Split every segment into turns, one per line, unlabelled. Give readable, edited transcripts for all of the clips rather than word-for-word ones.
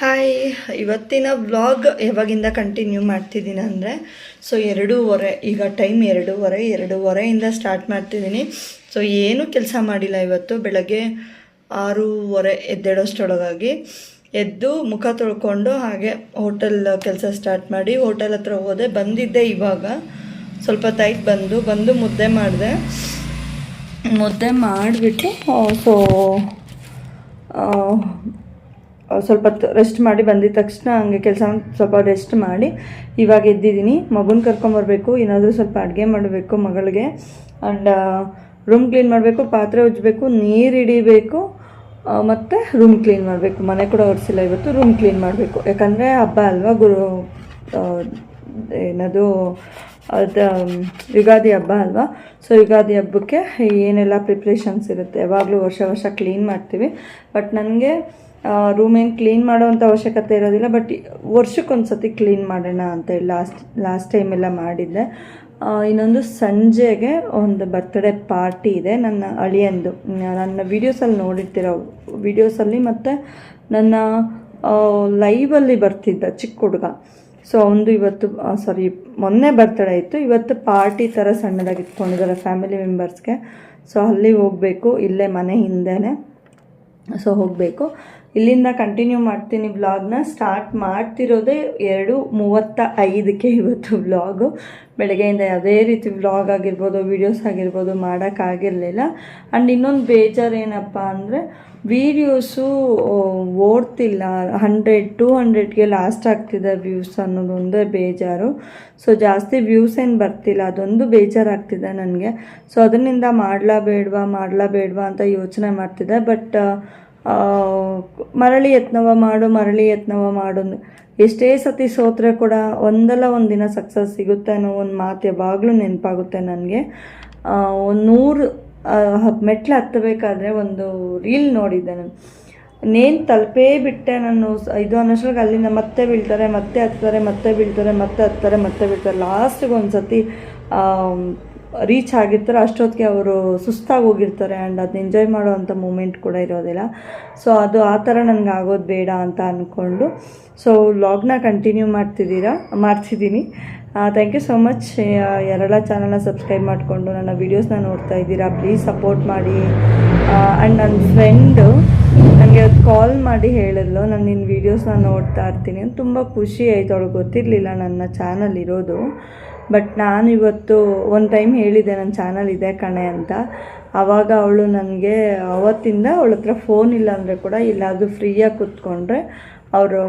Hi, ಇವತ್ತಿನ vlog ಯಾವಾಗಿಂದ continue ಮಾಡ್ತಿದ್ದೀನಿ ಅಂದರೆ ಎರಡೂವರೆ, ಈಗ ಟೈಮ್ ಎರಡೂವರೆಯಿಂದ ಸ್ಟಾರ್ಟ್ ಮಾಡ್ತಿದ್ದೀನಿ. ಏನೂ ಕೆಲಸ ಮಾಡಿಲ್ಲ ಇವತ್ತು. ಬೆಳಗ್ಗೆ 6:30 ಎದ್ದೇಳೋಷ್ಟರೊಳಗಾಗಿ ಎದ್ದು ಮುಖ ತೊಳ್ಕೊಂಡು ಹಾಗೆ ಹೋಟೆಲ್ ಕೆಲಸ ಸ್ಟಾರ್ಟ್ ಮಾಡಿ ಹೋಟೆಲ್ ಹತ್ರ ಹೋದೆ. ಬಂದಿದ್ದೆ ಇವಾಗ ಸ್ವಲ್ಪ ಹೊತ್ತಾಯ್ತು. ಬಂದು ಮುದ್ದೆ ಮಾಡಿಬಿಟ್ಟು ಸ್ವಲ್ಪ ರೆಸ್ಟ್ ಮಾಡಿ ಬಂದಿದ್ದ ತಕ್ಷಣ ಹಂಗೆ ಕೆಲಸ ಸ್ವಲ್ಪ ರೆಸ್ಟ್ ಮಾಡಿ ಇವಾಗ ಎದ್ದಿದ್ದೀನಿ. ಮಗುನ ಕರ್ಕೊಂಬರ್ಬೇಕು, ಏನಾದರೂ ಸ್ವಲ್ಪ ಅಡುಗೆ ಮಾಡಬೇಕು ಮಗಳಿಗೆ, ಆ್ಯಂಡ್ ರೂಮ್ ಕ್ಲೀನ್ ಮಾಡಬೇಕು, ಪಾತ್ರೆ ಉಜ್ಜಬೇಕು, ನೀರು ಹಿಡಿಬೇಕು, ಮತ್ತು ರೂಮ್ ಕ್ಲೀನ್ ಮಾಡಬೇಕು. ಮನೆ ಕೂಡ ಒರೆಸಿಲ್ಲ ಇವತ್ತು, ರೂಮ್ ಕ್ಲೀನ್ ಮಾಡಬೇಕು. ಯಾಕಂದರೆ ಹಬ್ಬ ಅಲ್ವಾ, ಏನದು ಅದು ಯುಗಾದಿ ಹಬ್ಬ ಅಲ್ವಾ. ಯುಗಾದಿ ಹಬ್ಬಕ್ಕೆ ಏನೆಲ್ಲ ಪ್ರಿಪ್ರೇಷನ್ಸ್ ಇರುತ್ತೆ. ಯಾವಾಗಲೂ ವರ್ಷ ಕ್ಲೀನ್ ಮಾಡ್ತೀವಿ. ಬಟ್ ನನಗೆ ರೂಮ್ ಏನು ಕ್ಲೀನ್ ಮಾಡೋವಂಥ ಅವಶ್ಯಕತೆ ಇರೋದಿಲ್ಲ. ಬಟ್ ವರ್ಷಕ್ಕೊಂದು ಸತಿ ಕ್ಲೀನ್ ಮಾಡೋಣ ಅಂತೇಳಿ ಲಾಸ್ಟ್ ಟೈಮೆಲ್ಲ ಮಾಡಿದ್ದೆ. ಇನ್ನೊಂದು ಸಂಜೆಗೆ ಒಂದು ಬರ್ತ್ಡೇ ಪಾರ್ಟಿ ಇದೆ ನನ್ನ ಅಳಿಯಂದು. ನನ್ನ ವೀಡಿಯೋಸಲ್ಲಿ ನೋಡಿರ್ತೀರ, ವೀಡಿಯೋಸಲ್ಲಿ ಮತ್ತು ನನ್ನ ಲೈವಲ್ಲಿ ಬರ್ತಿದ್ದ ಚಿಕ್ಕ ಹುಡುಗ. ಅವನದು ಇವತ್ತು ಮೊನ್ನೆ ಬರ್ತಡೇ ಇತ್ತು. ಇವತ್ತು ಪಾರ್ಟಿ ಥರ ಸಣ್ಣದಾಗಿ ಇಟ್ಕೊಂಡಿದ್ದಾರೆ ಫ್ಯಾಮಿಲಿ ಮೆಂಬರ್ಸ್ಗೆ. ಅಲ್ಲಿ ಹೋಗಬೇಕು, ಇಲ್ಲೇ ಮನೆ ಹಿಂದೆನೇ. ಹೋಗಬೇಕು. ಇಲ್ಲಿಂದ ಕಂಟಿನ್ಯೂ ಮಾಡ್ತೀನಿ ವ್ಲಾಗ್ನ. ಸ್ಟಾರ್ಟ್ ಮಾಡ್ತಿರೋದೇ 2:35ಕ್ಕೆ ಇವತ್ತು ವ್ಲಾಗು. ಬೆಳಗ್ಗೆಯಿಂದ ಯಾವುದೇ ರೀತಿ ವ್ಲಾಗ್ ಆಗಿರ್ಬೋದು, ವೀಡಿಯೋಸ್ ಆಗಿರ್ಬೋದು ಮಾಡೋಕ್ಕಾಗಿರಲಿಲ್ಲ. ಆ್ಯಂಡ್ ಇನ್ನೊಂದು ಬೇಜಾರು ಏನಪ್ಪ ಅಂದರೆ ವೀಡಿಯೋಸು ಓಡ್ತಿಲ್ಲ. 100-200ಗೆ ಲಾಸ್ಟ್ ಆಗ್ತಿದೆ ವ್ಯೂಸ್ ಅನ್ನೋದು ಒಂದೇ ಬೇಜಾರು. ಜಾಸ್ತಿ ವ್ಯೂಸ್ ಏನು ಬರ್ತಿಲ್ಲ, ಅದೊಂದು ಬೇಜಾರಾಗ್ತಿದೆ ನನಗೆ. ಅದರಿಂದ ಮಾಡಲಾ ಬೇಡವಾ ಅಂತ ಯೋಚನೆ ಮಾಡ್ತಿದ್ದೆ. ಬಟ್ ಮರಳಿ ಯತ್ನವ ಮಾಡು ಎಷ್ಟೇ ಸತಿ ಸೋತ್ರೆ ಕೂಡ ಒಂದಲ್ಲ ಒಂದು ದಿನ ಸಕ್ಸಸ್ ಸಿಗುತ್ತೆ ಅನ್ನೋ ಒಂದು ಮಾತು ಯಾವಾಗಲೂ ನೆನಪಾಗುತ್ತೆ ನನಗೆ. 100 ಮೆಟ್ಲು ಹತ್ತಬೇಕಾದ್ರೆ ಒಂದು ರೀಲ್ ನೋಡಿದ್ದೆ ನಾನು. ನೇನು ತಲುಪೇ ಬಿಟ್ಟೆ ನಾನು 5 ಅನ್ನೋಷ್ಟರಲ್ಲಿ ಅಲ್ಲಿಂದ ಮತ್ತೆ ಬೀಳ್ತಾರೆ, ಮತ್ತೆ ಹತ್ತಾರೆ. ಲಾಸ್ಟಿಗೆ ಒಂದು ಸತಿ ರೀಚ್ ಆಗಿರ್ತಾರೆ. ಅಷ್ಟೊತ್ತಿಗೆ ಅವರು ಸುಸ್ತಾಗಿ ಹೋಗಿರ್ತಾರೆ. ಆ್ಯಂಡ್ ಅದನ್ನ ಎಂಜಾಯ್ ಮಾಡೋವಂಥ ಮೂಮೆಂಟ್ ಕೂಡ ಇರೋದಿಲ್ಲ. ಅದು ಆ ಥರ ನನಗೆ ಆಗೋದು ಬೇಡ ಅಂತ ಅಂದ್ಕೊಂಡು ವ್ಲಾಗ್ನ ಕಂಟಿನ್ಯೂ ಮಾಡ್ತಿದ್ದೀನಿ. Thank you so much. ಯಾರೆಲ್ಲ ಚಾನಲ್ನ ಸಬ್ಸ್ಕ್ರೈಬ್ ಮಾಡಿಕೊಂಡು ನನ್ನ ವೀಡಿಯೋಸ್ನ ನೋಡ್ತಾ ಇದ್ದೀರಾ, ಪ್ಲೀಸ್ ಸಪೋರ್ಟ್ ಮಾಡಿ. ಆ್ಯಂಡ್ ನನ್ನ ಫ್ರೆಂಡು ನನಗೆ ಕಾಲ್ ಮಾಡಿ ಹೇಳಿದ್ಲು, ನಾನು ನಿನ್ನ ವೀಡಿಯೋಸ್ನ ನೋಡ್ತಾ ಇರ್ತೀನಿ ಅಂತ. ತುಂಬ ಖುಷಿ ಆಯಿತು. ಅವಳಿಗೆ ಗೊತ್ತಿರಲಿಲ್ಲ ನನ್ನ ಚಾನಲ್ ಇರೋದು. ಬಟ್ ನಾನು ಇವತ್ತು ಒಂದು ಟೈಮ್ ಹೇಳಿದ್ದೆ ನನ್ನ ಚಾನಲ್ ಇದೆ ಕಣೆ ಅಂತ. ಆವಾಗ ಅವಳು ನನಗೆ ಅವತ್ತಿಂದ ಅವಳ ಹತ್ರ ಫೋನ್ ಇಲ್ಲ ಅಂದರೆ ಕೂಡ ಎಲ್ಲಾದರೂ ಫ್ರೀಯಾಗಿ ಕೂತ್ಕೊಂಡ್ರೆ ಅವರು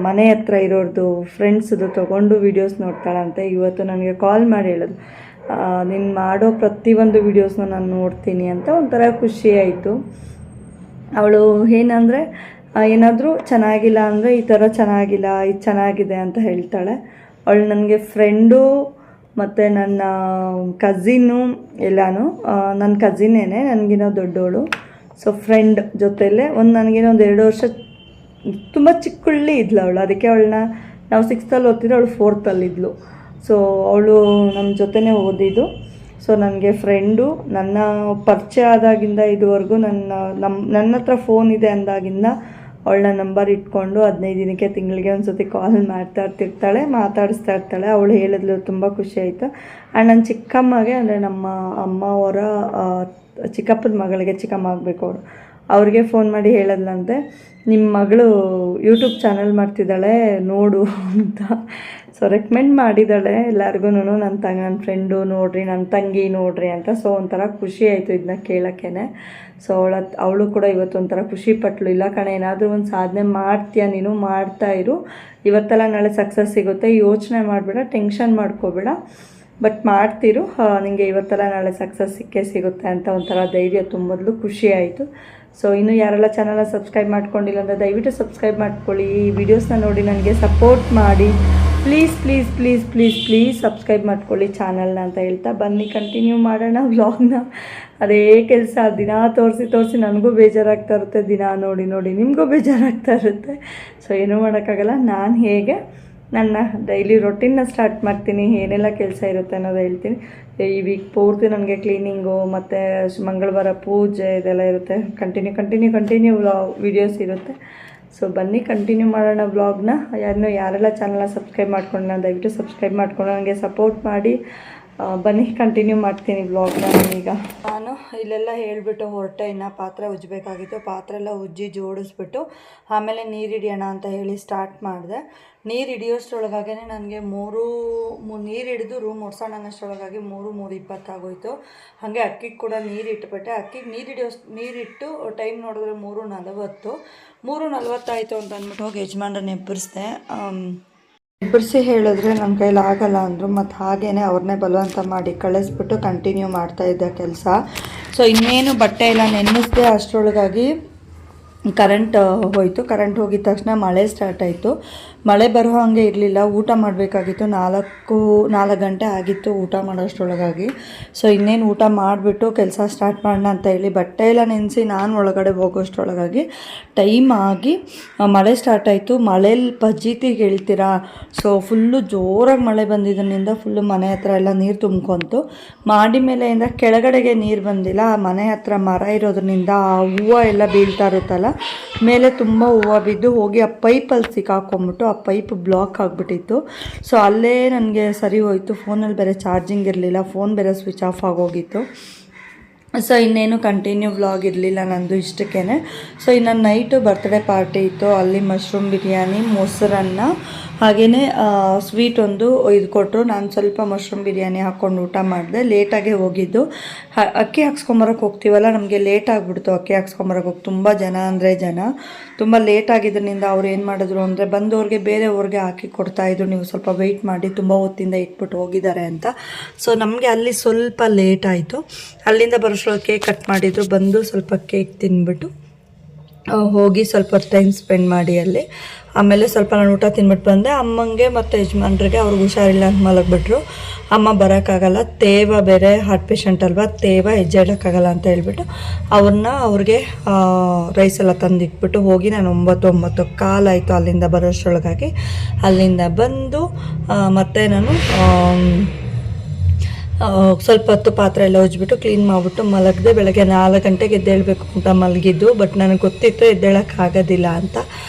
ಮನೆ ಹತ್ರ ಇರೋರ್ದು ಫ್ರೆಂಡ್ಸ್ದು ತೊಗೊಂಡು ವೀಡಿಯೋಸ್ ನೋಡ್ತಾಳಂತೆ. ಇವತ್ತು ನನಗೆ ಕಾಲ್ ಮಾಡಿ ಹೇಳೋದು, ನೀನು ಮಾಡೋ ಪ್ರತಿಯೊಂದು ವೀಡಿಯೋಸ್ನ ನಾನು ನೋಡ್ತೀನಿ ಅಂತ. ಒಂಥರ ಖುಷಿ ಆಯಿತು. ಅವಳು ಏನಂದರೆ ಏನಾದರೂ ಚೆನ್ನಾಗಿಲ್ಲ ಅಂದರೆ ಈ ಥರ ಚೆನ್ನಾಗಿಲ್ಲ, ಇದು ಚೆನ್ನಾಗಿದೆ ಅಂತ ಹೇಳ್ತಾಳೆ. ಅವಳು ನನಗೆ ಫ್ರೆಂಡು ಮತ್ತು ನನ್ನ ಕಝಿನ್ನು ಎಲ್ಲನೂ. ನನ್ನ ಕಝಿನ್ನೇನೆ, ನನಗಿನ್ನೋ ದೊಡ್ಡವಳು. ಫ್ರೆಂಡ್ ಜೊತೆಯಲ್ಲೇ ನನಗೇನೋ ಒಂದು 2 ವರ್ಷ ತುಂಬ ಚಿಕ್ಕಳ್ಳಿ ಇದ್ಲು ಅವಳು. ಅದಕ್ಕೆ ನಾವು 6th ಓದ್ತಿದ್ದೆ, ಅವಳು 4th ಇದ್ಲು. ಅವಳು ನಮ್ಮ ಜೊತೆನೇ ಓದಿದ್ದು. ನನಗೆ ಫ್ರೆಂಡು. ನನ್ನ ಪರಿಚಯ ಆದಾಗಿಂದ ಇದುವರೆಗೂ ನನ್ನ ಹತ್ರ ಫೋನ್ ಇದೆ ಅಂದಾಗಿಂದ ಅವಳನ್ನ ನಂಬರ್ ಇಟ್ಕೊಂಡು 15 ದಿನಕ್ಕೆ ತಿಂಗಳಿಗೆ ಒಂದು ಸತಿ ಕಾಲ್ ಮಾತಾಡಿಸ್ತಾ ಇರ್ತಾಳೆ. ಅವಳು ಹೇಳಿದ್ಲು, ತುಂಬ ಖುಷಿ ಆಯಿತು. ಆ್ಯಂಡ್ ನನ್ನ ಚಿಕ್ಕಮ್ಮಗೆ, ಅಂದರೆ ನಮ್ಮ ಅಮ್ಮವರ ಚಿಕ್ಕಪ್ಪನ ಮಗಳಿಗೆ, ಚಿಕ್ಕಮ್ಮ ಆಗಬೇಕು ಅವರು, ಅವ್ರಿಗೆ ಫೋನ್ ಮಾಡಿ ಹೇಳಿದ್ಲಂತೆ, ನಿಮ್ಮ ಮಗಳು ಯೂಟ್ಯೂಬ್ ಚಾನಲ್ ಮಾಡ್ತಿದ್ದಾಳೆ ನೋಡು ಅಂತ. ರೆಕಮೆಂಡ್ ಮಾಡಿದ್ದಾಳೆ ಎಲ್ಲರಿಗೂ. ನನ್ನ ಫ್ರೆಂಡು ನೋಡಿರಿ, ನನ್ನ ತಂಗಿ ನೋಡಿರಿ ಅಂತ. ಒಂಥರ ಖುಷಿ ಆಯಿತು ಇದನ್ನ ಕೇಳೋಕ್ಕೇ. ಅವಳು ಕೂಡ ಇವತ್ತು ಒಂಥರ ಖುಷಿ ಪಟ್ಲು. ಇಲ್ಲ ಕಣೆ, ಏನಾದರೂ ಒಂದು ಸಾಧನೆ ಮಾಡ್ತೀಯ ನೀನು, ಮಾಡ್ತಾಯಿರು. ಇವತ್ತೆಲ್ಲ ನಾಳೆ ಸಕ್ಸಸ್ ಸಿಗುತ್ತೆ, ಯೋಚನೆ ಮಾಡಬೇಡ, ಟೆನ್ಷನ್ ಮಾಡ್ಕೋಬೇಡ, ಬಟ್ ಮಾಡ್ತಿರು, ನಿಮಗೆ ಇವತ್ತೆಲ್ಲ ನಾಳೆ ಸಕ್ಸಸ್ ಸಿಗುತ್ತೆ ಅಂತ ಒಂಥರ ಧೈರ್ಯ ತುಂಬಿದ್ಲು. ಖುಷಿ ಆಯಿತು. ಇನ್ನೂ ಯಾರೆಲ್ಲ ಚಾನಲ್ನ ಸಬ್ಸ್ಕ್ರೈಬ್ ಮಾಡ್ಕೊಂಡಿಲ್ಲ ಅಂದರೆ ದಯವಿಟ್ಟು ಸಬ್ಸ್ಕ್ರೈಬ್ ಮಾಡ್ಕೊಳ್ಳಿ. ಈ ವಿಡಿಯೋಸ್ನ ನೋಡಿ ನನಗೆ ಸಪೋರ್ಟ್ ಮಾಡಿ. ಪ್ಲೀಸ್ ಸಬ್ಸ್ಕ್ರೈಬ್ ಮಾಡ್ಕೊಳ್ಳಿ ಚಾನಲ್ನ ಅಂತ ಹೇಳ್ತಾ ಬನ್ನಿ ಕಂಟಿನ್ಯೂ ಮಾಡೋಣ ವ್ಲಾಗ್ನ. ಅದೇ ಕೆಲಸ ದಿನ ತೋರಿಸಿ ನನಗೂ ಬೇಜಾರಾಗ್ತಾ ಇರುತ್ತೆ. ದಿನ ನೋಡಿ ನಿಮಗೂ ಬೇಜಾರಾಗ್ತಾ ಇರುತ್ತೆ. ಏನೂ ಮಾಡೋಕ್ಕಾಗಲ್ಲ. ನಾನು ಹೇಗೆ ನನ್ನ ಡೈಲಿ ರೊಟೀನ್ನ ಸ್ಟಾರ್ಟ್ ಮಾಡ್ತೀನಿ, ಏನೆಲ್ಲ ಕೆಲಸ ಇರುತ್ತೆ ಅನ್ನೋದು ಹೇಳ್ತೀನಿ. ಈ ವೀಕ್ ಪೂರ್ತಿ ನನಗೆ ಕ್ಲೀನಿಂಗು ಮತ್ತು ಮಂಗಳವಾರ ಪೂಜೆ ಇದೆಲ್ಲ ಇರುತ್ತೆ. ಕಂಟಿನ್ಯೂ ವೀಡಿಯೋಸ್ ಇರುತ್ತೆ. ಸೊ ಬನ್ನಿ ಕಂಟಿನ್ಯೂ ಮಾಡೋಣ ವ್ಲಾಗ್ನ. ಯಾರೆಲ್ಲ ಚಾನಲ್ನ ಸಬ್ಸ್ಕ್ರೈಬ್ ಮಾಡ್ಕೊಂಡು ದಯವಿಟ್ಟು ಸಬ್ಸ್ಕ್ರೈಬ್ ಮಾಡ್ಕೊಂಡು ನನಗೆ ಸಪೋರ್ಟ್ ಮಾಡಿ. ಬನ್ನಿ ಕಂಟಿನ್ಯೂ ಮಾಡ್ತೀನಿ ವ್ಲಾಗ್ನ. ನಾನು ಇಲ್ಲೆಲ್ಲ ಹೇಳಿಬಿಟ್ಟು ಹೊರಟೆ, ಇನ್ನು ಪಾತ್ರೆ ಉಜ್ಜಬೇಕಾಗಿತ್ತು. ಪಾತ್ರೆ ಎಲ್ಲ ಉಜ್ಜಿ ಜೋಡಿಸ್ಬಿಟ್ಟು ಆಮೇಲೆ ನೀರು ಹಿಡಿಯೋಣ ಅಂತ ಹೇಳಿ ಸ್ಟಾರ್ಟ್ ಮಾಡಿದೆ. ನೀರು ಹಿಡಿಯೋಷ್ಟರೊಳಗಾಗೇ ನನಗೆ ನೀರು ಹಿಡಿದು ರೂಮ್ ಒಡ್ಸೋಣಷ್ಟರೊಳಗಾಗಿ 3:20 ಆಗೋಯ್ತು. ಹಾಗೆ ಅಕ್ಕಿಗೆ ಕೂಡ ನೀರು ಇಟ್ಬಿಟ್ಟೆ. ಅಕ್ಕಿಗೆ ನೀರಿಟ್ಟು ಟೈಮ್ ನೋಡಿದ್ರೆ 3:40 ಆಯಿತು ಅಂತ ಅಂದ್ಬಿಟ್ಟು ಹೋಗಿ ಯಜಮಾನ್ರನ್ನ ಎಬ್ಬರಿಸಿ ಹೇಳಿದ್ರೆ ನನ್ನ ಕೈಲಿ ಆಗಲ್ಲ ಅಂದರು. ಮತ್ತು ಹಾಗೇ ಅವ್ರನ್ನೇ ಬಲವಂತ ಮಾಡಿ ಕಳಿಸ್ಬಿಟ್ಟು ಕಂಟಿನ್ಯೂ ಮಾಡ್ತಾಯಿದ್ದೆ ಕೆಲಸ. ಸೊ ಇನ್ನೇನು ಬಟ್ಟೆ ಎಲ್ಲ ನೆನೆಸ್ದೆ ಅಷ್ಟರೊಳಗಾಗಿ ಕರೆಂಟ್ ಹೋಯಿತು. ಕರೆಂಟ್ ಹೋಗಿದ ತಕ್ಷಣ ಮಳೆ ಸ್ಟಾರ್ಟ್ ಆಯಿತು. ಮಳೆ ಬರೋ ಹಾಗೆ ಇರಲಿಲ್ಲ. ಊಟ ಮಾಡಬೇಕಾಗಿತ್ತು. 4 ಗಂಟೆ ಆಗಿತ್ತು ಊಟ ಮಾಡೋಷ್ಟರೊಳಗಾಗಿ. ಸೊ ಇನ್ನೇನು ಊಟ ಮಾಡಿಬಿಟ್ಟು ಕೆಲಸ ಸ್ಟಾರ್ಟ್ ಮಾಡೋಣ ಅಂತ ಹೇಳಿ ಬಟ್ಟೆ ಎಲ್ಲ ನೆನೆಸಿ ನಾನು ಒಳಗಡೆ ಹೋಗೋಷ್ಟರೊಳಗಾಗಿ ಟೈಮ್ ಆಗಿ ಮಳೆ ಸ್ಟಾರ್ಟ್ ಆಯಿತು. ಮಳೇಲಿ ಪಜ್ಜಿತಿಗೆ ಹೇಳ್ತೀರಾ, ಸೊ ಫುಲ್ಲು ಜೋರಾಗಿ ಮಳೆ ಬಂದಿದ್ದರಿಂದ ಫುಲ್ಲು ಮನೆ ಹತ್ರ ಎಲ್ಲ ನೀರು ತುಂಬ್ಕೊಂತು. ಮಾಡಿ ಮೇಲೆಯಿಂದ ಕೆಳಗಡೆಗೆ ನೀರು ಬಂದಿಲ್ಲ. ಮನೆ ಹತ್ರ ಮರ ಇರೋದ್ರಿಂದ ಆ ಹೂವು ಎಲ್ಲ ಬೀಳ್ತಾ ಇರುತ್ತಲ್ಲ, ಮೇಲೆ ತುಂಬ ಹೂವು ಬಿದ್ದು ಹೋಗಿ ಆ ಪೈಪಲ್ಲಿ ಸಿಕ್ಕಾಕೊಂಬಿಟ್ಟು ಆ ಪೈಪ್ ಬ್ಲಾಕ್ ಆಗಿಬಿಟ್ಟಿತ್ತು. ಸೊ ಅಲ್ಲೇ ನನಗೆ ಸರಿ ಹೋಯಿತು. ಫೋನಲ್ಲಿ ಬೇರೆ ಚಾರ್ಜಿಂಗ್ ಇರಲಿಲ್ಲ, ಫೋನ್ ಬೇರೆ ಸ್ವಿಚ್ ಆಫ್ ಆಗೋಗಿತ್ತು. ಸೊ ಇನ್ನೇನು ಕಂಟಿನ್ಯೂ ವ್ಲಾಗ್ ಇರಲಿಲ್ಲ ನಂದು ಇಷ್ಟಕ್ಕೇ. ಸೊ ಇನ್ನು ನೈಟು ಬರ್ತ್ಡೇ ಪಾರ್ಟಿ ಇತ್ತು. ಅಲ್ಲಿ ಮಶ್ರೂಮ್ ಬಿರಿಯಾನಿ, ಮೊಸರನ್ನ, ಹಾಗೆಯೇ ಸ್ವೀಟ್ ಒಂದು ಇದು ಕೊಟ್ಟರು. ನಾನು ಸ್ವಲ್ಪ ಮಶ್ರೂಮ್ ಬಿರಿಯಾನಿ ಹಾಕ್ಕೊಂಡು ಊಟ ಮಾಡಿದೆ. ಲೇಟಾಗೆ ಹೋಗಿದ್ದು. ಅಕ್ಕಿ ಹಾಕ್ಸ್ಕೊಂಬರೋಕೆ ಹೋಗ್ತೀವಲ್ಲ, ನಮಗೆ ಲೇಟ್ ಆಗಿಬಿಡ್ತು ಅಕ್ಕಿ ಹಾಕ್ಸ್ಕೊಂಬರೋಕೆ ಹೋಗಿ. ತುಂಬ ಜನ ತುಂಬ ಲೇಟ್ ಆಗಿದ್ದರಿಂದ ಅವ್ರು ಏನು ಮಾಡಿದ್ರು ಅಂದರೆ ಬಂದವ್ರಿಗೆ ಬೇರೆಯವ್ರಿಗೆ ಹಾಕಿ ಕೊಡ್ತಾಯಿದ್ರು, ನೀವು ಸ್ವಲ್ಪ ವೆಯ್ಟ್ ಮಾಡಿ, ತುಂಬ ಹೊತ್ತಿಂದ ಇಟ್ಬಿಟ್ಟು ಹೋಗಿದ್ದಾರೆ ಅಂತ. ಸೊ ನಮಗೆ ಅಲ್ಲಿ ಸ್ವಲ್ಪ ಲೇಟ್ ಆಯಿತು. ಅಲ್ಲಿಂದ ಬರೋಷ್ರೊಳಗೆ ಕೇಕ್ ಕಟ್ ಮಾಡಿದ್ರು. ಬಂದು ಸ್ವಲ್ಪ ಕೇಕ್ ತಿಂದ್ಬಿಟ್ಟು ಹೋಗಿ ಸ್ವಲ್ಪ ಟೈಮ್ ಸ್ಪೆಂಡ್ ಮಾಡಿ ಅಲ್ಲಿ. ಆಮೇಲೆ ಸ್ವಲ್ಪ ನಾನು ಊಟ ತಿನ್ಬಿಟ್ಟು ಬಂದೆ. ಅಮ್ಮಂಗೆ ಮತ್ತು ಯಜಮಾನ್ರಿಗೆ ಅವ್ರಿಗೆ ಹುಷಾರಿಲ್ಲ ಅಂತ ಮಲಗಿಬಿಟ್ರು. ಅಮ್ಮ ಬರೋಕ್ಕಾಗಲ್ಲ, ತೇವ ಬೇರೆ ಹಾರ್ಟ್ ಪೇಷಂಟ್ ಅಲ್ವಾ, ತೇವ ಹೆಜ್ಜೆ ಇಡೋಕ್ಕಾಗಲ್ಲ ಅಂತ ಹೇಳ್ಬಿಟ್ಟು ಅವ್ರಿಗೆ ರೈಸ್ ಎಲ್ಲ ತಂದಿಟ್ಬಿಟ್ಟು ಹೋಗಿ ನಾನು 9:15 ಆಯಿತು ಅಲ್ಲಿಂದ ಬರೋಷ್ಟರೊಳಗಾಗಿ. ಅಲ್ಲಿಂದ ಬಂದು ಮತ್ತೆ ನಾನು ಸ್ವಲ್ಪ ಹೊತ್ತು ಪಾತ್ರೆ ಎಲ್ಲ ಉಜ್ಜಿಬಿಟ್ಟು ಕ್ಲೀನ್ ಮಾಡಿಬಿಟ್ಟು ಮಲಗಿದೆ. ಬೆಳಗ್ಗೆ 4 ಗಂಟೆಗೆ ಎದ್ದೇಳಬೇಕು ಅಂತ ಮಲಗಿದ್ದು. ಬಟ್ ನನಗೆ ಗೊತ್ತಿತ್ತು ಎದ್ದೇಳೋಕ್ಕಾಗೋದಿಲ್ಲ ಅಂತ.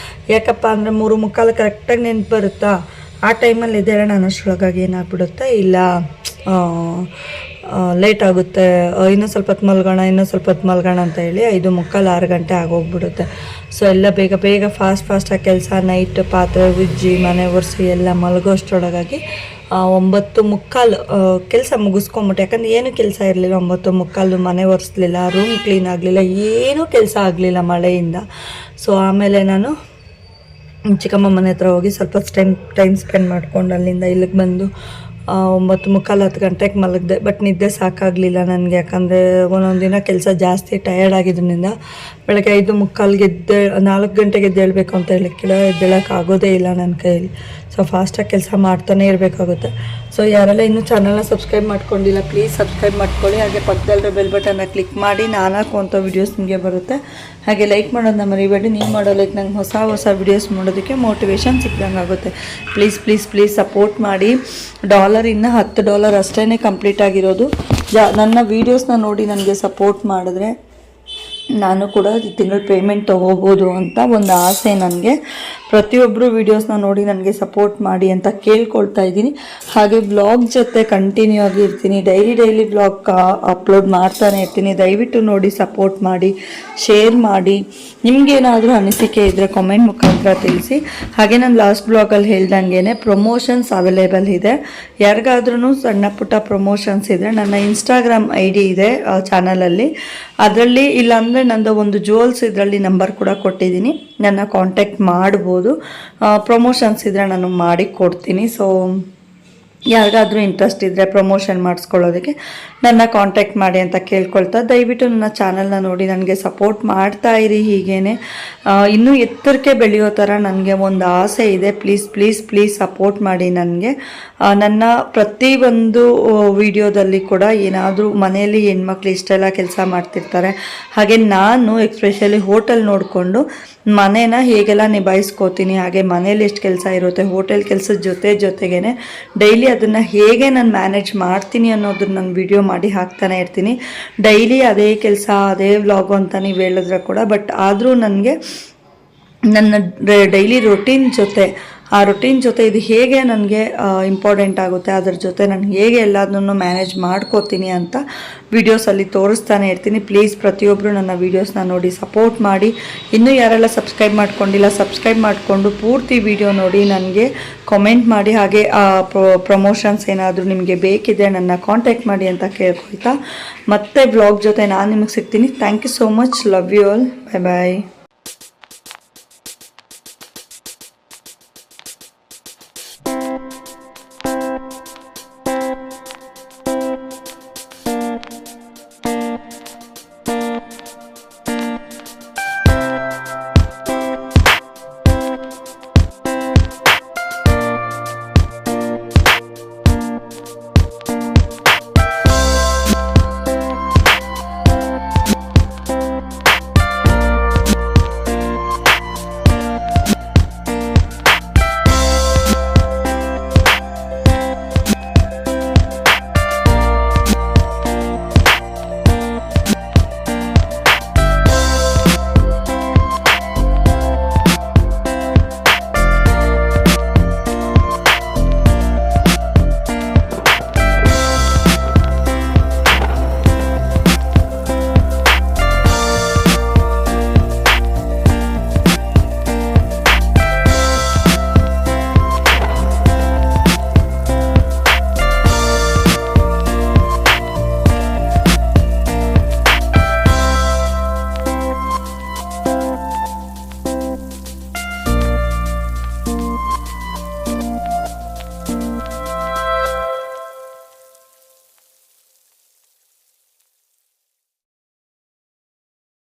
ಯಾಕಪ್ಪ ಅಂದರೆ 3:45 ಕರೆಕ್ಟಾಗಿ ನೆನಪು ಬರುತ್ತಾ, ಆ ಟೈಮಲ್ಲಿ ಎದ್ದೇಳೋಣ ಅನ್ನೋಷ್ಟರೊಳಗಾಗಿ ಏನಾಗ್ಬಿಡುತ್ತೆ, ಇಲ್ಲ ಲೇಟ್ ಆಗುತ್ತೆ, ಇನ್ನೂ ಸ್ವಲ್ಪ ಹೊತ್ತು ಮಲ್ಗೋಣ ಅಂತ ಹೇಳಿ 5:45 6 ಗಂಟೆ ಆಗೋಗ್ಬಿಡುತ್ತೆ. ಸೊ ಎಲ್ಲ ಬೇಗ ಫಾಸ್ಟಾಗಿ ಕೆಲಸ, ನೈಟ್ ಪಾತ್ರೆ ಉಜ್ಜಿ ಮನೆ ಒರೆಸಿ ಎಲ್ಲ ಮಲಗೋಷ್ಟರೊಳಗಾಗಿ 9:45 ಕೆಲಸ ಮುಗಿಸ್ಕೊಂಬಿಟ್ಟೆ. ಯಾಕಂದರೆ ಏನೂ ಕೆಲಸ ಇರಲಿಲ್ಲ. 9:45 ಮನೆ ಒರೆಸ್ಲಿಲ್ಲ, ರೂಮ್ ಕ್ಲೀನ್ ಆಗಲಿಲ್ಲ, ಏನೂ ಕೆಲಸ ಆಗಲಿಲ್ಲ ಮಳೆಯಿಂದ. ಸೊ ಆಮೇಲೆ ನಾನು ಚಿಕ್ಕಮ್ಮ ಮನೆ ಹತ್ರ ಹೋಗಿ ಸ್ವಲ್ಪ ಟೈಮ್ ಸ್ಪೆಂಡ್ ಮಾಡ್ಕೊಂಡು ಅಲ್ಲಿಂದ ಇಲ್ಲಿಗೆ ಬಂದು 9:45 10 ಗಂಟೆಗೆ ಮಲಗಿದೆ. ಬಟ್ ನಿದ್ದೆ ಸಾಕಾಗಲಿಲ್ಲ ನನಗೆ. ಯಾಕಂದರೆ ಒಂದೊಂದು ದಿನ ಕೆಲಸ ಜಾಸ್ತಿ ಟಯರ್ಡ್ ಆಗಿದ್ದರಿಂದ ಬೆಳಗ್ಗೆ 5:45 4 ಗಂಟೆಗೆ ಎದ್ದೇಳಬೇಕು ಅಂತ ಹೇಳಿಕ್ಕಿಲ್ಲ, ಎದ್ದೇಳೋಕ್ಕಾಗೋದೇ ಇಲ್ಲ ನನ್ನ ಕೈಯಲ್ಲಿ. ಸೊ ಫಾಸ್ಟಾಗಿ ಕೆಲಸ ಮಾಡ್ತಾನೆ ಇರಬೇಕಾಗುತ್ತೆ. ಸೊ ಯಾರೆಲ್ಲ ಇನ್ನೂ ಚಾನಲ್ನ ಸಬ್ಸ್ಕ್ರೈಬ್ ಮಾಡ್ಕೊಂಡಿಲ್ಲ, ಪ್ಲೀಸ್ ಸಬ್ಸ್ಕ್ರೈಬ್ ಮಾಡ್ಕೊಳ್ಳಿ. ಹಾಗೆ ಪಕ್ಕದಲ್ಲೇ ಬೆಲ್ ಬಟನ್ನ ಕ್ಲಿಕ್ ಮಾಡಿ ನಾನು ಹಾಕುವಂಥ ವೀಡಿಯೋಸ್ ನಿಮಗೆ ಬರುತ್ತೆ. ಹಾಗೆ ಲೈಕ್ ಮಾಡೋದನ್ನ ಮರಿಬೇಡಿ. ನೀವು ಮಾಡೋ ಲೈಕ್ ನಂಗೆ ಹೊಸ ವೀಡಿಯೋಸ್ ಮಾಡೋದಕ್ಕೆ ಮೋಟಿವೇಶನ್ ಸಿಕ್ದಂಗೆ ಆಗುತ್ತೆ. ಪ್ಲೀಸ್ ಸಪೋರ್ಟ್ ಮಾಡಿ. ಇನ್ನೂ $10 ಅಷ್ಟೇ ಕಂಪ್ಲೀಟ್ ಆಗಿರೋದು. ನನ್ನ ವೀಡಿಯೋಸ್ನ ನೋಡಿ ನನಗೆ ಸಪೋರ್ಟ್ ಮಾಡಿದ್ರೆ ನಾನು ಕೂಡ ತಿಂಗಳ ಪೇಮೆಂಟ್ ತೊಗೋಬೋದು ಅಂತ ಒಂದು ಆಸೆ ನನಗೆ. ಪ್ರತಿಯೊಬ್ಬರು ವೀಡಿಯೋಸ್ನ ನೋಡಿ ನನಗೆ ಸಪೋರ್ಟ್ ಮಾಡಿ ಅಂತ ಕೇಳ್ಕೊಳ್ತಾ ಇದ್ದೀನಿ. ಹಾಗೆ ವ್ಲಾಗ್ ಜೊತೆ ಕಂಟಿನ್ಯೂ ಆಗಿ ಇರ್ತೀನಿ. ಡೈಲಿ ವ್ಲಾಗ್ ಅಪ್ಲೋಡ್ ಮಾಡ್ತಾನೆ ಇರ್ತೀನಿ. ದಯವಿಟ್ಟು ನೋಡಿ ಸಪೋರ್ಟ್ ಮಾಡಿ, ಶೇರ್ ಮಾಡಿ. ನಿಮಗೇನಾದರೂ ಅನಿಸಿಕೆ ಇದ್ದರೆ ಕಾಮೆಂಟ್ ಮುಖಾಂತರ ತಿಳಿಸಿ. ಹಾಗೆ ನಾನು ಲಾಸ್ಟ್ ಬ್ಲಾಗಲ್ಲಿ ಹೇಳ್ದಂಗೆ ಪ್ರಮೋಷನ್ಸ್ ಅವೈಲೇಬಲ್ ಇದೆ. ಯಾರಿಗಾದ್ರೂ ಸಣ್ಣ ಪುಟ್ಟ ಪ್ರಮೋಷನ್ಸ್ ಇದ್ದರೆ ನನ್ನ ಇನ್ಸ್ಟಾಗ್ರಾಮ್ ID ಇದೆ ಚಾನಲಲ್ಲಿ. ಅದರಲ್ಲಿ ಇಲ್ಲಾಂದರೆ ನಂದು ಒಂದು ಜುವೆಲ್ಸ್ ಇದರಲ್ಲಿ ನಂಬರ್ ಕೂಡ ಕೊಟ್ಟಿದ್ದೀನಿ, ನನ್ನ ಕಾಂಟ್ಯಾಕ್ಟ್ ಮಾಡ್ಬೋದು. ಪ್ರಮೋಷನ್ಸ್ ಇದ್ದರೆ ನಾನು ಮಾಡಿ ಕೊಡ್ತೀನಿ. ಸೊ ಯಾರಿಗಾದ್ರೂ ಇಂಟ್ರೆಸ್ಟ್ ಇದ್ದರೆ ಪ್ರಮೋಷನ್ ಮಾಡಿಸ್ಕೊಳ್ಳೋದಕ್ಕೆ ನನ್ನ ಕಾಂಟ್ಯಾಕ್ಟ್ ಮಾಡಿ ಅಂತ ಕೇಳ್ಕೊಳ್ತಾ, ದಯವಿಟ್ಟು ನನ್ನ ಚಾನಲ್ನ ನೋಡಿ ನನಗೆ ಸಪೋರ್ಟ್ ಮಾಡ್ತಾ ಇರಿ. ಹೀಗೇ ಇನ್ನೂ ಎತ್ತರಕ್ಕೆ ಬೆಳೆಯೋ ಥರ ನನಗೆ ಒಂದು ಆಸೆ ಇದೆ. ಪ್ಲೀಸ್ ಸಪೋರ್ಟ್ ಮಾಡಿ ನನಗೆ. ನನ್ನ ಪ್ರತಿಯೊಂದು ವಿಡಿಯೋದಲ್ಲಿ ಕೂಡ ಏನಾದರೂ ಮನೆಯಲ್ಲಿ ಹೆಣ್ಮಕ್ಳು ಇಷ್ಟೆಲ್ಲ ಕೆಲಸ ಮಾಡ್ತಿರ್ತಾರೆ. ಹಾಗೆ ನಾನು ಎಕ್ಸ್ಪೆಷಲಿ ಹೋಟೆಲ್ ನೋಡಿಕೊಂಡು ಮನೇನ ಹೇಗೆಲ್ಲ ನಿಭಾಯಿಸ್ಕೋತೀನಿ, ಹಾಗೆ ಮನೇಲಿ ಎಷ್ಟು ಕೆಲಸ ಇರುತ್ತೆ, ಹೋಟೆಲ್ ಕೆಲಸದ ಜೊತೆಗೇ ಡೈಲಿ ಅದನ್ನು ಹೇಗೆ ನಾನು ಮ್ಯಾನೇಜ್ ಮಾಡ್ತೀನಿ ಅನ್ನೋದನ್ನ ನಾನು ವಿಡಿಯೋ ಮಾಡಿ ಹಾಕ್ತಾನೆ ಇರ್ತೀನಿ. ಡೈಲಿ ಅದೇ ಕೆಲಸ ಅದೇ ವ್ಲಾಗು ಅಂತ ನೀವು ಹೇಳಿದ್ರೆ ಕೂಡ, ಬಟ್ ಆದರೂ ನನಗೆ ನನ್ನ ಡೈಲಿ ರೊಟೀನ್ ಜೊತೆ ಆ ರೊಟೀನ್ ಜೊತೆ ಇದು ಹೇಗೆ ನನಗೆ ಇಂಪಾರ್ಟೆಂಟ್ ಆಗುತ್ತೆ, ಅದ್ರ ಜೊತೆ ನಾನು ಹೇಗೆ ಎಲ್ಲದನ್ನು ಮ್ಯಾನೇಜ್ ಮಾಡ್ಕೋತೀನಿ ಅಂತ ವೀಡಿಯೋಸಲ್ಲಿ ತೋರಿಸ್ತಾನೆ ಇರ್ತೀನಿ. ಪ್ಲೀಸ್ ಪ್ರತಿಯೊಬ್ಬರು ನನ್ನ ವೀಡಿಯೋಸ್ನ ನೋಡಿ ಸಪೋರ್ಟ್ ಮಾಡಿ. ಇನ್ನೂ ಯಾರೆಲ್ಲ ಸಬ್ಸ್ಕ್ರೈಬ್ ಮಾಡ್ಕೊಂಡಿಲ್ಲ ಸಬ್ಸ್ಕ್ರೈಬ್ ಮಾಡಿಕೊಂಡು ಪೂರ್ತಿ ವೀಡಿಯೋ ನೋಡಿ ನನಗೆ ಕಾಮೆಂಟ್ ಮಾಡಿ. ಹಾಗೆ ಪ್ರಮೋಷನ್ಸ್ ಏನಾದರೂ ನಿಮಗೆ ಬೇಕಿದೆ ನನ್ನ ಕಾಂಟ್ಯಾಕ್ಟ್ ಮಾಡಿ ಅಂತ ಕೇಳ್ಕೊಳ್ತಾ ಮತ್ತೆ ಬ್ಲಾಗ್ ಜೊತೆ ನಾನು ನಿಮಗೆ ಸಿಗ್ತೀನಿ. Thank you so much. Love you all. Bye bye.